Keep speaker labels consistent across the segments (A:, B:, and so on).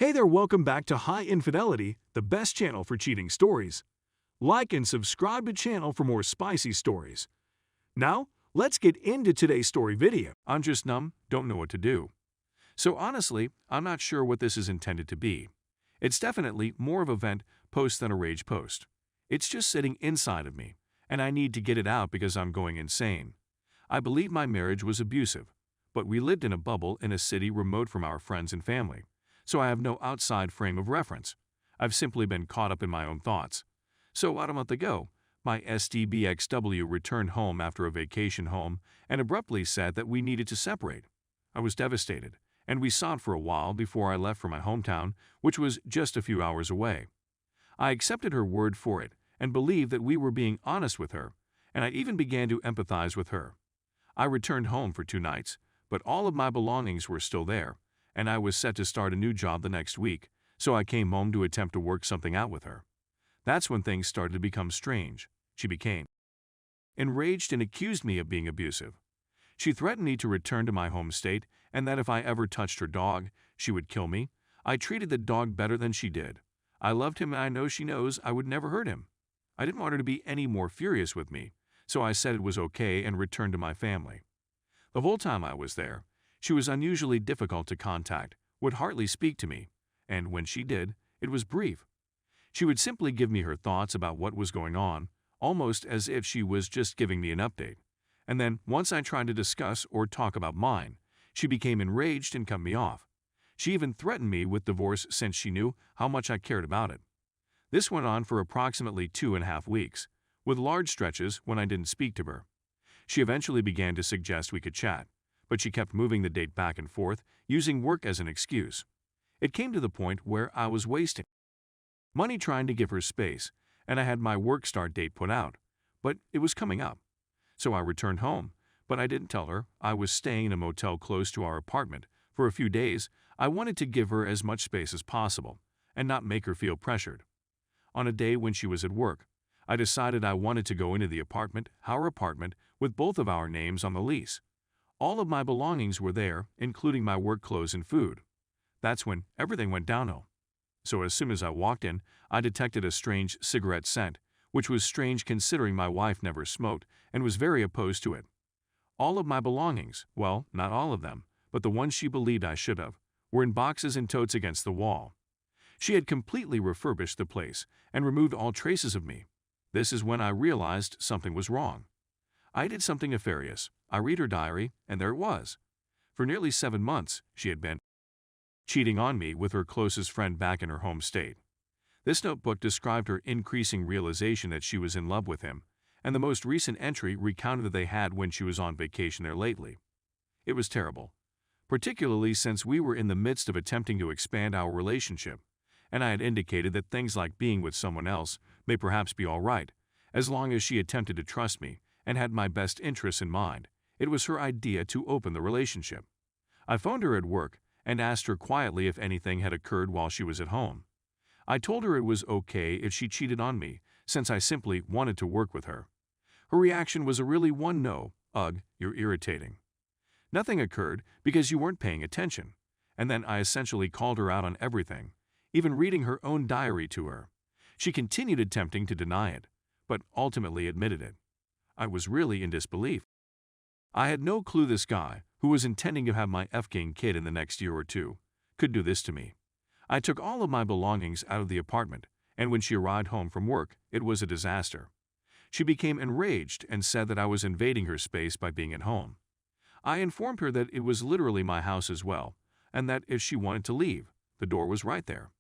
A: Hey there, welcome back to High Infidelity, the best channel for cheating stories. Like and subscribe to channel for more spicy stories. Now, let's get into today's story video. I'm just numb, don't know what to do. So honestly, I'm not sure what this is intended to be. It's definitely more of a vent post than a rage post. It's just sitting inside of me, and I need to get it out because I'm going insane. I believe my marriage was abusive, but we lived in a bubble in a city remote from our friends and family. So I have no outside frame of reference. I've simply been caught up in my own thoughts. So about a month ago, my SDBXW returned home after a vacation home and abruptly said that we needed to separate. I was devastated, and we sobbed for a while before I left for my hometown, which was just a few hours away. I accepted her word for it and believed that we were being honest with her, and I even began to empathize with her. I returned home for 2 nights, but all of my belongings were still there, and I was set to start a new job the next week, so I came home to attempt to work something out with her. That's when things started to become strange. She became enraged and accused me of being abusive. She threatened me to return to my home state and that if I ever touched her dog, she would kill me. I treated the dog better than she did. I loved him and I know she knows I would never hurt him. I didn't want her to be any more furious with me, so I said it was okay and returned to my family. The whole time I was there, she was unusually difficult to contact, would hardly speak to me, and when she did, it was brief. She would simply give me her thoughts about what was going on, almost as if she was just giving me an update. And then, once I tried to discuss or talk about mine, she became enraged and cut me off. She even threatened me with divorce since she knew how much I cared about it. This went on for approximately 2.5 weeks, with large stretches when I didn't speak to her. She eventually began to suggest we could chat, but she kept moving the date back and forth, using work as an excuse. It came to the point where I was wasting money trying to give her space, and I had my work start date put out, but it was coming up. So I returned home, but I didn't tell her I was staying in a motel close to our apartment. For a few days, I wanted to give her as much space as possible and not make her feel pressured. On a day when she was at work, I decided I wanted to go into the apartment, our apartment, with both of our names on the lease. All of my belongings were there, including my work clothes and food. That's when everything went downhill. So as soon as I walked in, I detected a strange cigarette scent, which was strange considering my wife never smoked and was very opposed to it. All of my belongings, well, not all of them, but the ones she believed I should have, were in boxes and totes against the wall. She had completely refurbished the place and removed all traces of me. This is when I realized something was wrong. I did something nefarious. I read her diary, and there it was. For nearly 7 months, she had been cheating on me with her closest friend back in her home state. This notebook described her increasing realization that she was in love with him, and the most recent entry recounted that they had when she was on vacation there lately. It was terrible, particularly since we were in the midst of attempting to expand our relationship, and I had indicated that things like being with someone else may perhaps be all right, as long as she attempted to trust me and had my best interests in mind. It was her idea to open the relationship. I phoned her at work and asked her quietly if anything had occurred while she was at home. I told her it was okay if she cheated on me, since I simply wanted to work with her. Her reaction was a really no, ugh, you're irritating. Nothing occurred because you weren't paying attention, and then I essentially called her out on everything, even reading her own diary to her. She continued attempting to deny it, but ultimately admitted it. I was really in disbelief. I had no clue this guy, who was intending to have my F-gang kid in the next year or two, could do this to me. I took all of my belongings out of the apartment, and when she arrived home from work, it was a disaster. She became enraged and said that I was invading her space by being at home. I informed her that it was literally my house as well, and that if she wanted to leave, the door was right there.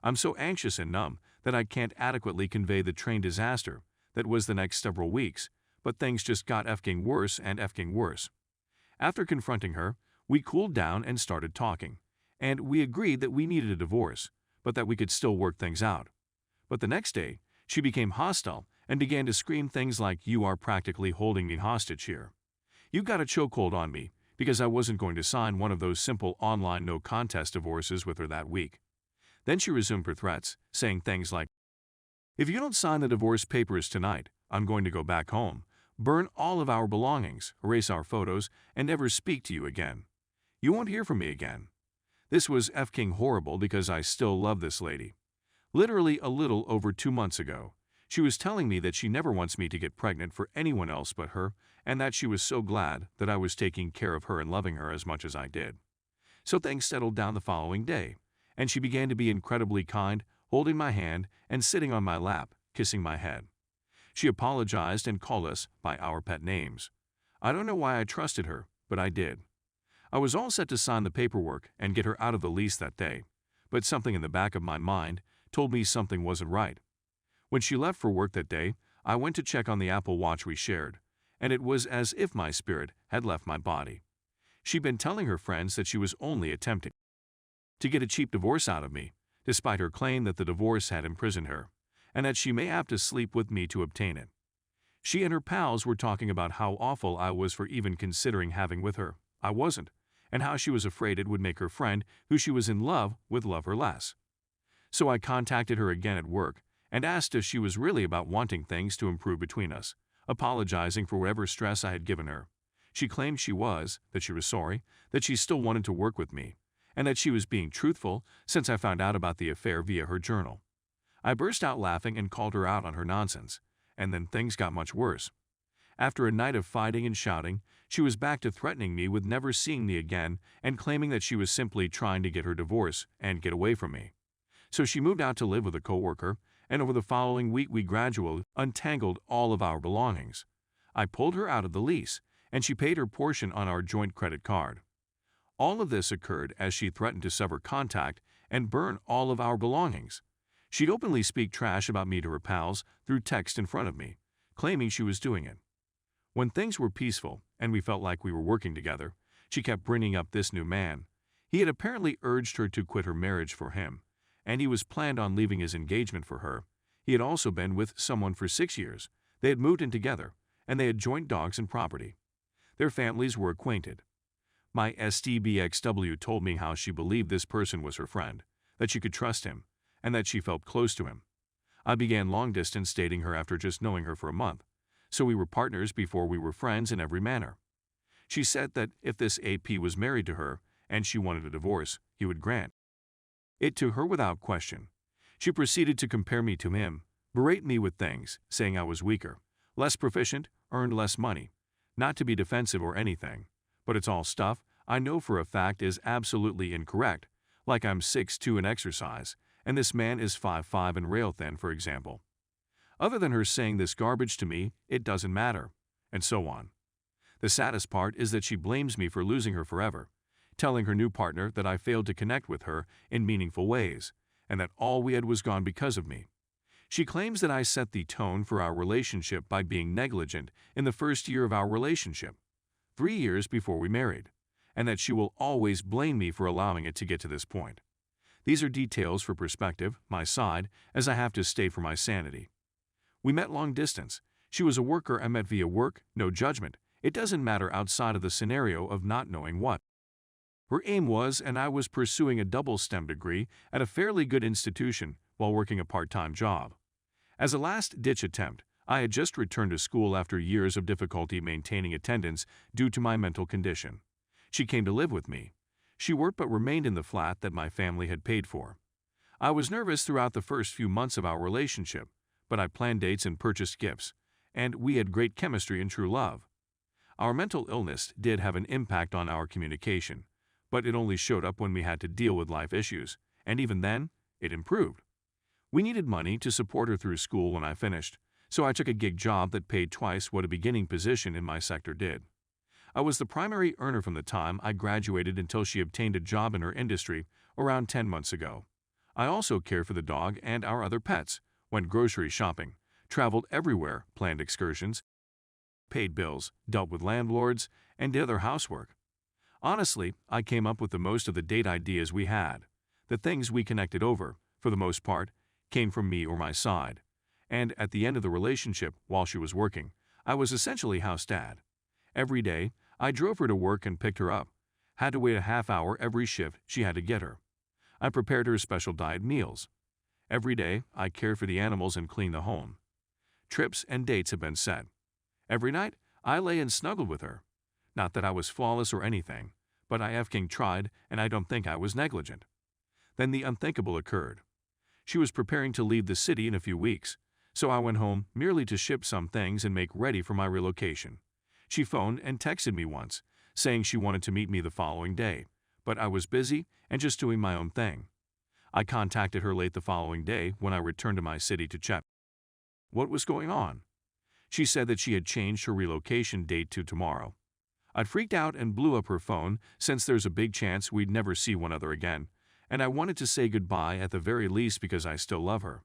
A: I'm so anxious and numb that I can't adequately convey the train disaster that was the next several weeks, but things just got F-gang worse and F-gang worse. After confronting her, we cooled down and started talking, and we agreed that we needed a divorce, but that we could still work things out. But the next day, she became hostile and began to scream things like, "You are practically holding me hostage here. You got a chokehold on me," because I wasn't going to sign one of those simple online no-contest divorces with her that week. Then she resumed her threats, saying things like, "If you don't sign the divorce papers tonight, I'm going to go back home, burn all of our belongings, erase our photos, and never speak to you again. You won't hear from me again." This was effing horrible because I still love this lady. Literally a little over 2 months ago, she was telling me that she never wants me to get pregnant for anyone else but her, and that she was so glad that I was taking care of her and loving her as much as I did. So things settled down the following day, and she began to be incredibly kind, holding my hand and sitting on my lap, kissing my head. She apologized and called us by our pet names. I don't know why I trusted her, but I did. I was all set to sign the paperwork and get her out of the lease that day, but something in the back of my mind told me something wasn't right. When she left for work that day, I went to check on the Apple Watch we shared, and it was as if my spirit had left my body. She'd been telling her friends that she was only attempting to get a cheap divorce out of me, despite her claim that the divorce had imprisoned her, and that she may have to sleep with me to obtain it. She and her pals were talking about how awful I was for even considering having with her. I wasn't, and how she was afraid it would make her friend, who she was in love with, love her less. So I contacted her again at work and asked if she was really about wanting things to improve between us, apologizing for whatever stress I had given her. She claimed she was, that she was sorry, that she still wanted to work with me, and that she was being truthful since I found out about the affair via her journal. I burst out laughing and called her out on her nonsense, and then things got much worse. After a night of fighting and shouting, she was back to threatening me with never seeing me again and claiming that she was simply trying to get her divorce and get away from me. So she moved out to live with a coworker, and over the following week we gradually untangled all of our belongings. I pulled her out of the lease, and she paid her portion on our joint credit card. All of this occurred as she threatened to sever contact and burn all of our belongings. She'd openly speak trash about me to her pals through text in front of me, claiming she was doing it. When things were peaceful and we felt like we were working together, she kept bringing up this new man. He had apparently urged her to quit her marriage for him, and he was planned on leaving his engagement for her. He had also been with someone for 6 years. They had moved in together, and they had joint dogs and property. Their families were acquainted. My STBXW told me how she believed this person was her friend, that she could trust him, and that she felt close to him. I began long-distance dating her after just knowing her for a month, so we were partners before we were friends in every manner. She said that if this AP was married to her and she wanted a divorce, he would grant it to her without question. She proceeded to compare me to him, berate me with things, saying I was weaker, less proficient, earned less money. Not to be defensive or anything, but it's all stuff I know for a fact is absolutely incorrect, like I'm 6'2" in exercise, and this man is 5'5" and rail thin, for example. Other than her saying this garbage to me, it doesn't matter, and so on. The saddest part is that she blames me for losing her forever, telling her new partner that I failed to connect with her in meaningful ways, and that all we had was gone because of me. She claims that I set the tone for our relationship by being negligent in the first year of our relationship, 3 years before we married, and that she will always blame me for allowing it to get to this point. These are details for perspective, my side, as I have to state for my sanity. We met long distance. She was a worker I met via work, no judgment. It doesn't matter outside of the scenario of not knowing what her aim was, and I was pursuing a double STEM degree at a fairly good institution while working a part-time job. As a last-ditch attempt, I had just returned to school after years of difficulty maintaining attendance due to my mental condition. She came to live with me. She worked but remained in the flat that my family had paid for. I was nervous throughout the first few months of our relationship, but I planned dates and purchased gifts, and we had great chemistry and true love. Our mental illness did have an impact on our communication, but it only showed up when we had to deal with life issues, and even then, it improved. We needed money to support her through school when I finished, so I took a gig job that paid twice what a beginning position in my sector did. I was the primary earner from the time I graduated until she obtained a job in her industry around 10 months ago. I also cared for the dog and our other pets, went grocery shopping, traveled everywhere, planned excursions, paid bills, dealt with landlords, and did other housework. Honestly, I came up with the most of the date ideas we had. The things we connected over, for the most part, came from me or my side. And at the end of the relationship, while she was working, I was essentially house dad. Every day, I drove her to work and picked her up. Had to wait a half hour every shift she had to get her. I prepared her special diet meals. Every day, I cared for the animals and cleaned the home. Trips and dates have been set. Every night, I lay and snuggled with her. Not that I was flawless or anything, but I effing tried, and I don't think I was negligent. Then the unthinkable occurred. She was preparing to leave the city in a few weeks, so I went home merely to ship some things and make ready for my relocation. She phoned and texted me once, saying she wanted to meet me the following day, but I was busy and just doing my own thing. I contacted her late the following day when I returned to my city to check what was going on. She said that she had changed her relocation date to tomorrow. I'd freaked out and blew up her phone since there's a big chance we'd never see one another again, and I wanted to say goodbye at the very least because I still love her.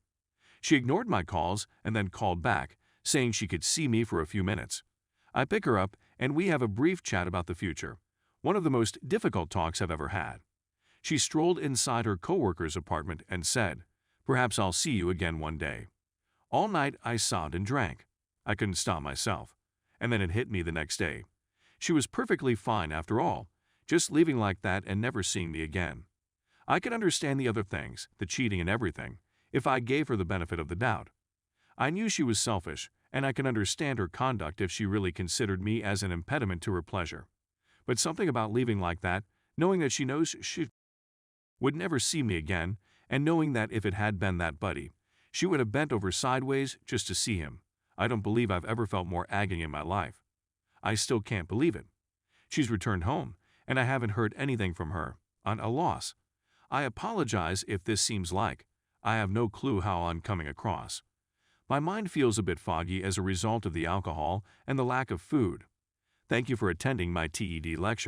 A: She ignored my calls and then called back, saying she could see me for a few minutes. I pick her up and we have a brief chat about the future, one of the most difficult talks I've ever had. She strolled inside her coworker's apartment and said, "Perhaps I'll see you again one day." All night I sobbed and drank. I couldn't stop myself. And then it hit me the next day. She was perfectly fine after all, just leaving like that and never seeing me again. I could understand the other things, the cheating and everything, if I gave her the benefit of the doubt. I knew she was selfish, and I can understand her conduct if she really considered me as an impediment to her pleasure. But something about leaving like that, knowing that she knows she would never see me again, and knowing that if it had been that buddy, she would have bent over sideways just to see him. I don't believe I've ever felt more agony in my life. I still can't believe it. She's returned home, and I haven't heard anything from her. A loss. I apologize if this seems like I have no clue how I'm coming across. My mind feels a bit foggy as a result of the alcohol and the lack of food. Thank you for attending my TED lecture.